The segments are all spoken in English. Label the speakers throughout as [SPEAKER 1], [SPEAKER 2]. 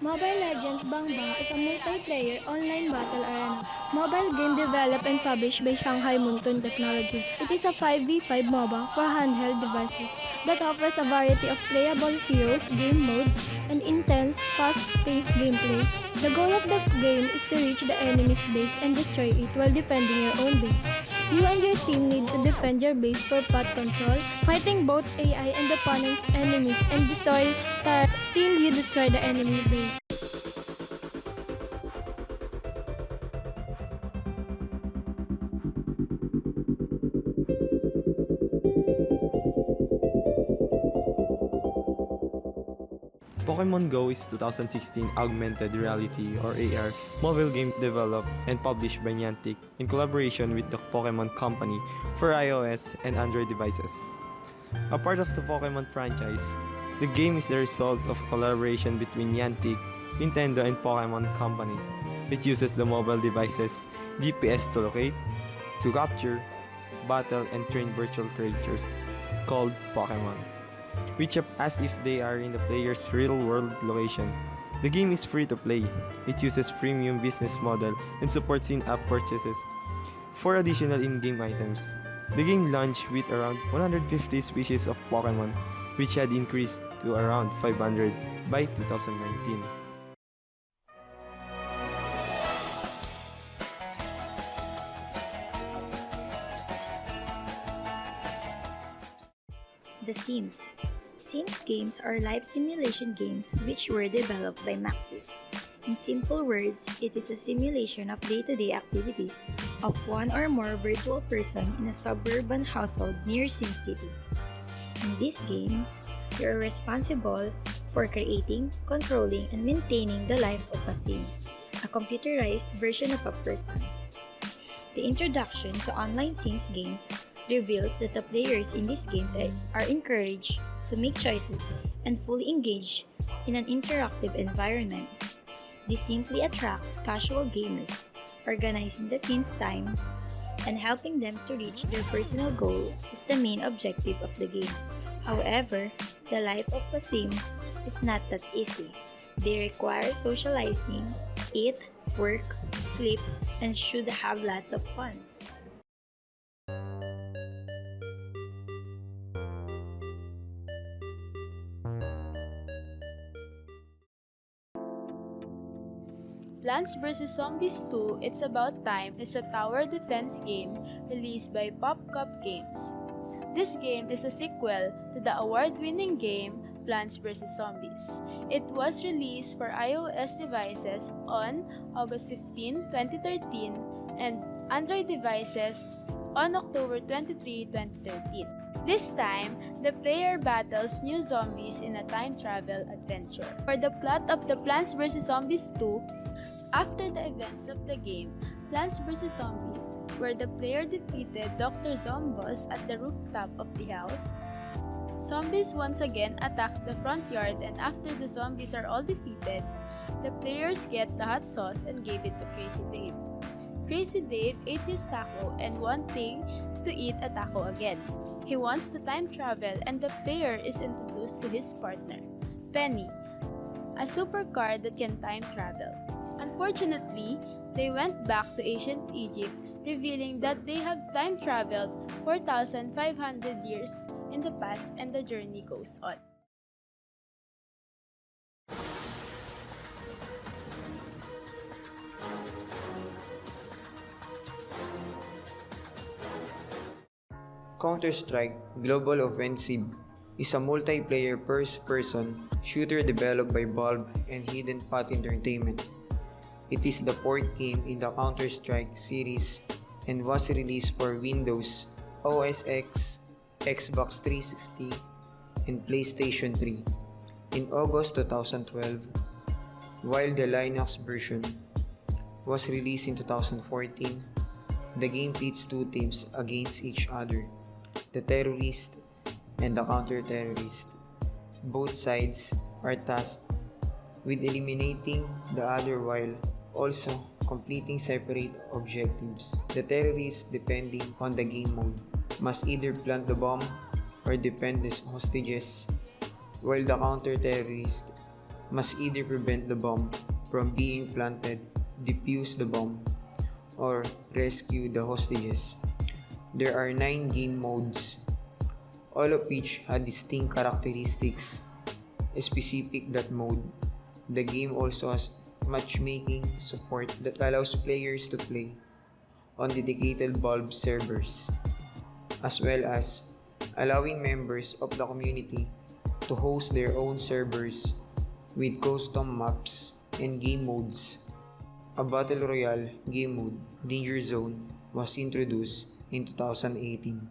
[SPEAKER 1] Mobile Legends Bang Bang is a multiplayer online battle arena mobile game developed and published by Shanghai Muntun Technology. It is a 5v5 MOBA for handheld devices that offers a variety of playable heroes, game modes, and intense, fast-paced gameplay. The goal of the game is to reach the enemy's base and destroy it while defending your own base. You and your team need to defend your base for path control, fighting both AI and opponent's enemies, and destroy paths till you destroy the enemy base.
[SPEAKER 2] Pokemon Go is 2016 augmented reality or AR mobile game developed and published by Niantic in collaboration with the Pokemon Company for iOS and Android devices. A part of the Pokemon franchise, the game is the result of a collaboration between Niantic, Nintendo, and Pokemon Company. It uses the mobile devices GPS to locate, to capture, battle, and train virtual creatures called Pokemon, which up as if they are in the player's real-world location. The game is free to play. It uses premium business model and supports in-app purchases for additional in-game items. The game launched with around 150 species of Pokemon, which had increased to around 500 by 2019.
[SPEAKER 3] The Sims. Sims games are life simulation games which were developed by Maxis. In simple words, it is a simulation of day-to-day activities of one or more virtual person in a suburban household near SimCity. In these games, you are responsible for creating, controlling, and maintaining the life of a sim, a computerized version of a person. The introduction to online Sims games reveals that the players in these games are encouraged to make choices and fully engage in an interactive environment. This simply attracts casual gamers, organizing the Sims' time and helping them to reach their personal goal is the main objective of the game. However, the life of a Sim is not that easy. They require socializing, eat, work, sleep, and should have lots of fun.
[SPEAKER 4] Plants vs. Zombies 2 It's About Time is a tower defense game released by PopCup Games. This game is a sequel to the award-winning game Plants vs. Zombies. It was released for iOS devices on August 15, 2013 and Android devices on October 23, 2013. This time, the player battles new zombies in a time travel adventure. For the plot of the Plants vs. Zombies 2, after the events of the game, Plants vs. Zombies, where the player defeated Dr. Zombos at the rooftop of the house, zombies once again attack the front yard, and after the zombies are all defeated, the players get the hot sauce and gave it to Crazy Dave. Crazy Dave ate his taco and wanting to eat a taco again. He wants to time travel and the player is introduced to his partner, Penny, a supercar that can time travel. Unfortunately, they went back to ancient Egypt, revealing that they have time traveled 4,500 years in the past and the journey goes on.
[SPEAKER 5] Counter-Strike Global Offensive is a multiplayer first-person shooter developed by Valve and Hidden Path Entertainment. It is the fourth game in the Counter-Strike series and was released for Windows, OS X, Xbox 360, and PlayStation 3 in August 2012, while the Linux version was released in 2014. The game pits two teams against each other, the terrorist and the counter-terrorist. Both sides are tasked with eliminating the other while also completing separate objectives. The terrorists, depending on the game mode, must either plant the bomb or defend the hostages, while the counter-terrorists must either prevent the bomb from being planted, defuse the bomb, or rescue the hostages. There are 9 game modes, all of which have distinct characteristics specific that mode. The game also has matchmaking support that allows players to play on dedicated Valve servers, as well as allowing members of the community to host their own servers with custom maps and game modes. A Battle Royale game mode, Danger Zone, was introduced in 2018.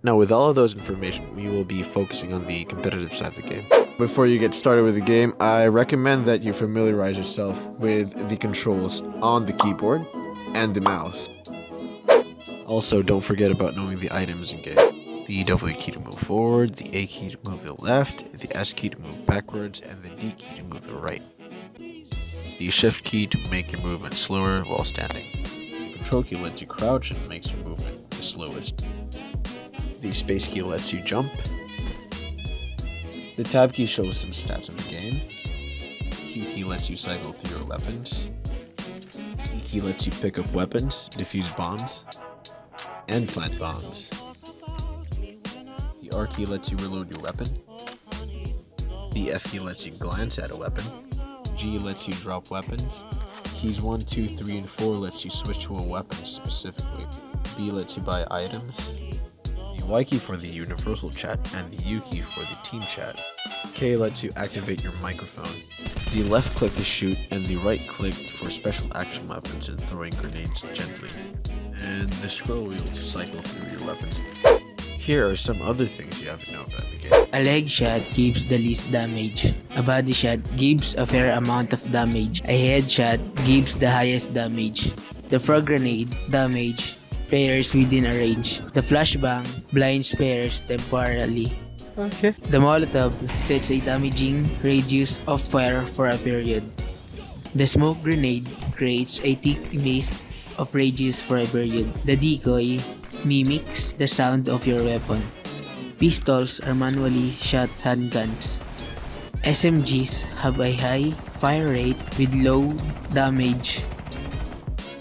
[SPEAKER 6] Now, with all of those information, we will be focusing on the competitive side of the game. Before you get started with the game, I recommend that you familiarize yourself with the controls on the keyboard and the mouse. Also, don't forget about knowing the items in game. The W key to move forward, the A key to move to the left, the S key to move backwards, and the D key to move to the right. The Shift key to make your movement slower while standing. The Control key lets you crouch and makes your movement the slowest. The Space key lets you jump. The Tab key shows some stats of the game. Q key lets you cycle through your weapons. E key lets you pick up weapons, defuse bombs, and plant bombs. The R key lets you reload your weapon. The F key lets you glance at a weapon. G lets you drop weapons. Keys 1, 2, 3, and 4 lets you switch to a weapon specifically. B lets you buy items. The Y key for the universal chat, and the U key for the team chat. K lets you activate your microphone. The left click to shoot, and the right click for special action weapons and throwing grenades gently. And the scroll wheel to cycle through your weapons. Here are some other things you have to know about the game.
[SPEAKER 7] A leg shot gives the least damage. A body shot gives a fair amount of damage. A headshot gives the highest damage. The frog grenade damage players within a range. The flashbang blinds players temporarily.
[SPEAKER 2] Okay.
[SPEAKER 7] The Molotov sets a damaging radius of fire for a period. The smoke grenade creates a thick base of radius for a period. The decoy mimics the sound of your weapon. Pistols are manually shot handguns. SMGs have a high fire rate with low damage.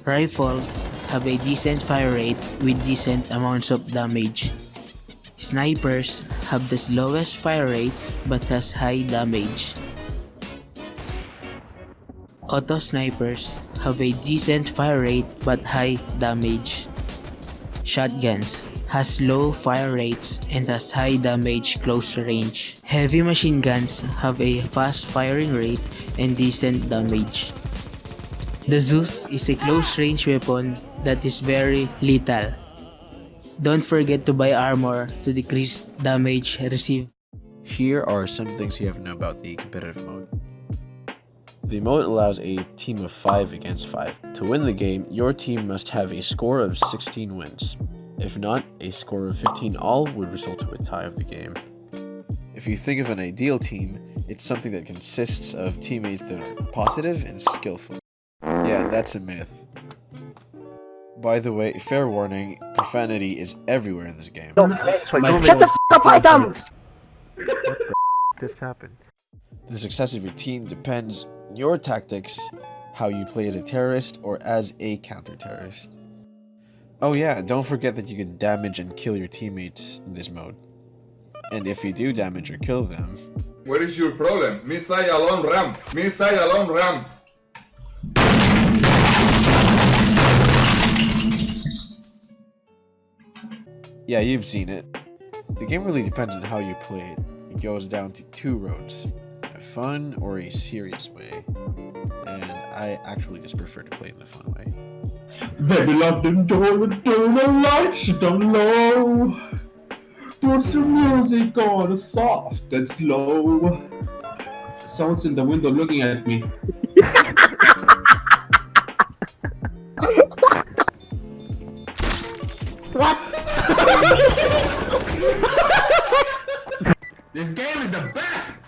[SPEAKER 7] Rifles have a decent fire rate with decent amounts of damage. Snipers have the slowest fire rate but has high damage. Auto snipers have a decent fire rate but high damage. Shotguns has low fire rates and has high damage close range. Heavy machine guns have a fast firing rate and decent damage. The Zeus is a close range weapon that is very lethal. Don't forget to buy armor to decrease damage received.
[SPEAKER 6] Here are some things you have to know about the competitive mode. The mode allows a team of 5 against 5. To win the game, your team must have a score of 16 wins. If not, a score of 15 all would result in a tie of the game. If you think of an ideal team, it's something that consists of teammates that are positive and skillful. Yeah, that's a myth. By the way, fair warning, profanity is everywhere in this game.
[SPEAKER 8] Shut the f*** up, Adam!
[SPEAKER 2] What the just happened?
[SPEAKER 6] The success of your team depends on your tactics, how you play as a terrorist or as a counter-terrorist. Oh yeah, don't forget that you can damage and kill your teammates in this mode. And if you do damage or kill them...
[SPEAKER 9] What is your problem? Missile on ramp! Missile on ramp!
[SPEAKER 6] Yeah, you've seen it. The game really depends on how you play it. It goes down to 2 roads, a fun or a serious way. And I actually just prefer to play it in a fun way.
[SPEAKER 8] Baby, lock the door and turn the lights down low. Put some music on soft and slow. Someone's in the window looking at me. What? This game is the best!